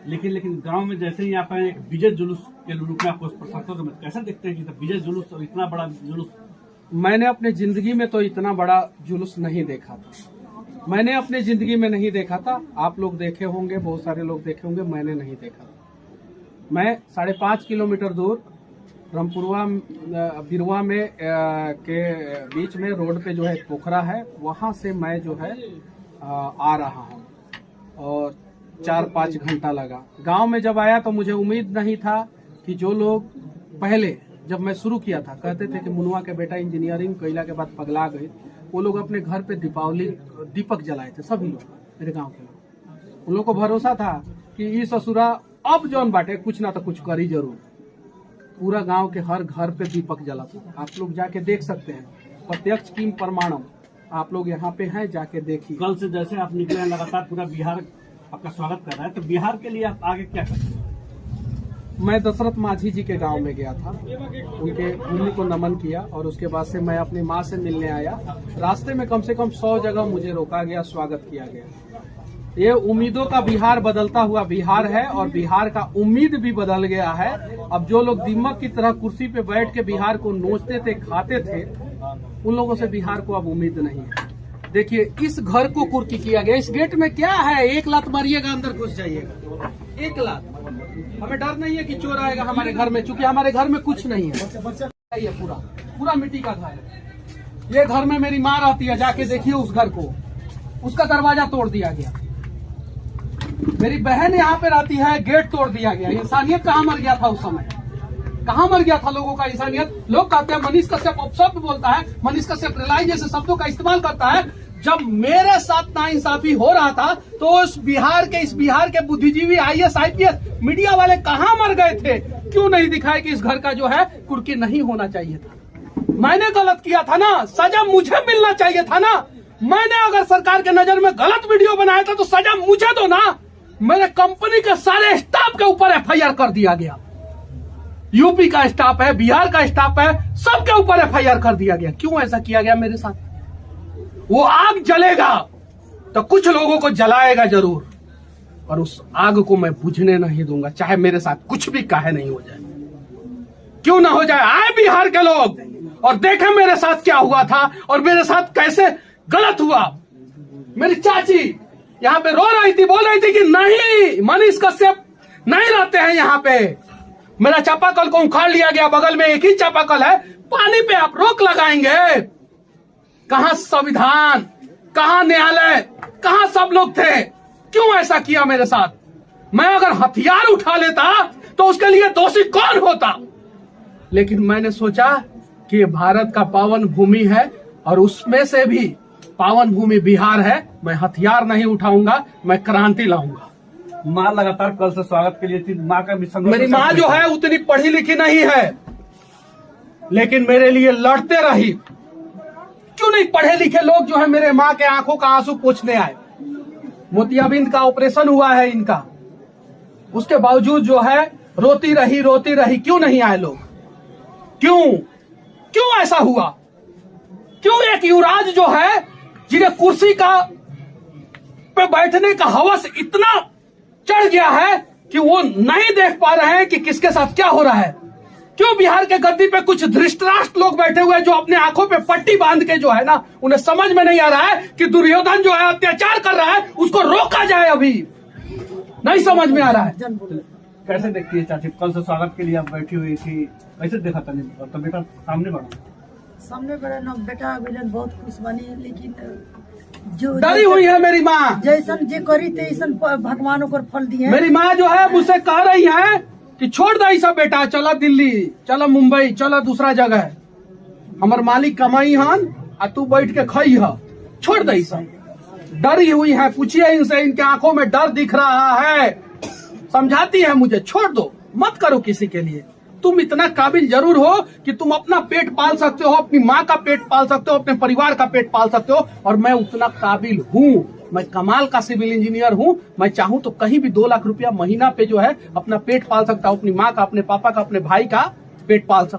लेकिन गांव में जैसे ही आप एक विजय जुलूस के रूप में आपको प्रशासन तो कैसे देखते हैं कि विजय जुलूस और इतना बड़ा जुलूस? मैंने अपने जिंदगी में तो इतना बड़ा जुलूस नहीं देखा था। मैंने अपने जिंदगी में नहीं देखा था। आप लोग देखे होंगे, बहुत सारे लोग देखे होंगे, मैंने नहीं देखा था। मैं 5.5 किलोमीटर दूर रामपुरवा बिरवा में के बीच में रोड पे जो है पोखरा है, वहां से मैं जो है आ रहा हूँ, और 4-5 घंटा लगा। गांव में जब आया तो मुझे उम्मीद नहीं था कि जो लोग पहले जब मैं शुरू किया था कहते थे कि मुनुआ के बेटा इंजीनियरिंग कैला के बाद पगला गए, वो लोग अपने घर पे दीपक जलाए थे, सभी लोग, मेरे गांव के लोग। उन लोग को भरोसा था कि ई ससुरा अब जौन बाटे कुछ ना तो कुछ करी जरूर। पूरा गांव के हर घर पे दीपक जला था। आप लोग जाके देख सकते हैं, प्रत्यक्ष किम प्रमाणम। आप लोग यहाँ पे हैं, जाके देखिए। कल से जैसे आप निकले हैं, लगातार पूरा बिहार आपका स्वागत कर रहा है, तो बिहार के लिए आप आगे क्या करेंगे? मैं दशरथ माझी जी के गांव में गया था, उनके भूमि को नमन किया, और उसके बाद से मैं अपनी माँ से मिलने आया। रास्ते में कम से कम 100 जगह मुझे रोका गया, स्वागत किया गया। ये उम्मीदों का बिहार बदलता हुआ बिहार है, और बिहार का उम्मीद भी बदल गया है। अब जो लोग दीमक की तरह कुर्सी पे बैठ के बिहार को नोचते थे, खाते थे, उन लोगों से बिहार को अब उम्मीद नहीं है। देखिए इस घर को कुर्की किया गया। इस गेट में क्या है? 1 लात मारिएगा, अंदर घुस जाइएगा, 1 लात। हमें डर नहीं है कि चोर आएगा हमारे घर में, क्योंकि हमारे घर में कुछ नहीं है। ये पूरा मिट्टी का घर है। ये घर में मेरी माँ रहती है, जाके देखिए उस घर को, उसका दरवाजा तोड़ दिया गया। मेरी बहन यहाँ पे रहती है, गेट तोड़ दिया गया। इंसानियत कहाँ मर गया था उस समय? कहाँ मर गया था लोगों का इंसानियत? लोग कहते हैं मनीष कश्यप अपशब्द बोलता है, मनीष कश्यप रिलाई जैसे शब्दों का इस्तेमाल करता है। जब मेरे साथ नाइंसाफी हो रहा था तो इस बिहार के बुद्धिजीवी IAS IPS मीडिया वाले कहाँ मर गए थे? क्यों नहीं दिखाए कि इस घर का जो है कुर्की नहीं होना चाहिए था? मैंने गलत किया था ना, सजा मुझे मिलना चाहिए था ना। मैंने अगर सरकार के नजर में गलत वीडियो बनाया था तो सजा मुझे दो ना। मेरे कंपनी के सारे स्टाफ के ऊपर एफआईआर कर दिया गया। यूपी का स्टाफ है, बिहार का स्टाफ है, सबके ऊपर एफआईआर कर दिया गया। क्यों ऐसा किया गया मेरे साथ? वो आग जलेगा तो कुछ लोगों को जलाएगा जरूर, और उस आग को मैं बुझने नहीं दूंगा, चाहे मेरे साथ कुछ भी काहे नहीं हो जाए। क्यों ना हो जाए? आए बिहार के लोग, और देखे मेरे साथ क्या हुआ था और मेरे साथ कैसे गलत हुआ। मेरी चाची यहाँ पे रो रही थी, बोल रही थी कि नहीं, मनीष कश्यप नहीं रहते हैं यहाँ पे। मेरा चापाकल को उखाड़ लिया गया, बगल में एक ही चापाकल है, पानी पे आप रोक लगाएंगे। कहां संविधान, कहां न्यायालय, कहां सब लोग थे? क्यों ऐसा किया मेरे साथ? मैं अगर हथियार उठा लेता तो उसके लिए दोषी कौन होता? लेकिन मैंने सोचा कि ये भारत का पावन भूमि है और उसमें से भी पावन भूमि बिहार है। मैं हथियार नहीं उठाऊंगा, मैं क्रांति लाऊंगा। माँ लगातार कल से स्वागत के लिए थी, माँ का भी संघर्ष। मेरी माँ जो है उतनी पढ़ी लिखी नहीं है, लेकिन मेरे लिए लड़ते रही। क्यों नहीं पढ़े लिखे लोग जो है मेरे माँ के आंखों का आंसू पोंछने आए? मोतियाबिंद का ऑपरेशन हुआ है इनका, उसके बावजूद जो है रोती रही। क्यों नहीं आए लोग? क्यों ऐसा हुआ? क्यों एक युवराज जो है जिन्हें कुर्सी का पे बैठने का हवस इतना चढ़ गया है कि वो नहीं देख पा रहे हैं कि किसके साथ क्या हो रहा है? क्यों बिहार के गद्दी पे कुछ धृतराष्ट्र लोग बैठे हुए हैं जो अपने आंखों पे पट्टी बांध के जो है ना, उन्हें समझ में नहीं आ रहा है कि दुर्योधन जो है अत्याचार कर रहा है, उसको रोका जाए। अभी नहीं समझ में आ रहा है। कैसे देखती है चाची, कल से स्वागत के लिए आप बैठी हुई थी, कैसे देखा था? तो बेटा सामने बढ़ा ना, बेटा अभी बहुत खुश बनी, लेकिन जो डरी हुई है मेरी माँ। जैसन जे करी तैसन भगवान ओकर फल दिए। मेरी माँ जो है मुझसे कह रही है कि छोड़ दे सब बेटा, चला दिल्ली, चला मुंबई, चला दूसरा जगह, हमार मालिक कमाई हन आ तू बैठ के खई है, छोड़ दे सब। डरी हुई है, पूछिए इनसे, इनके आंखों में डर दिख रहा है। समझाती है मुझे, छोड़ दो, मत करो किसी के लिए। तुम इतना काबिल जरूर हो कि तुम अपना पेट पाल सकते हो, अपनी माँ का पेट पाल सकते हो, अपने परिवार का पेट पाल सकते हो, और मैं उतना काबिल हूँ। मैं कमाल का सिविल इंजीनियर हूँ। मैं चाहूँ तो कहीं भी 2 लाख रुपया महीना पे जो है अपना पेट पाल सकता हूँ, अपनी माँ का, अपने पापा का, अपने भाई का पेट पाल सकता हूँ।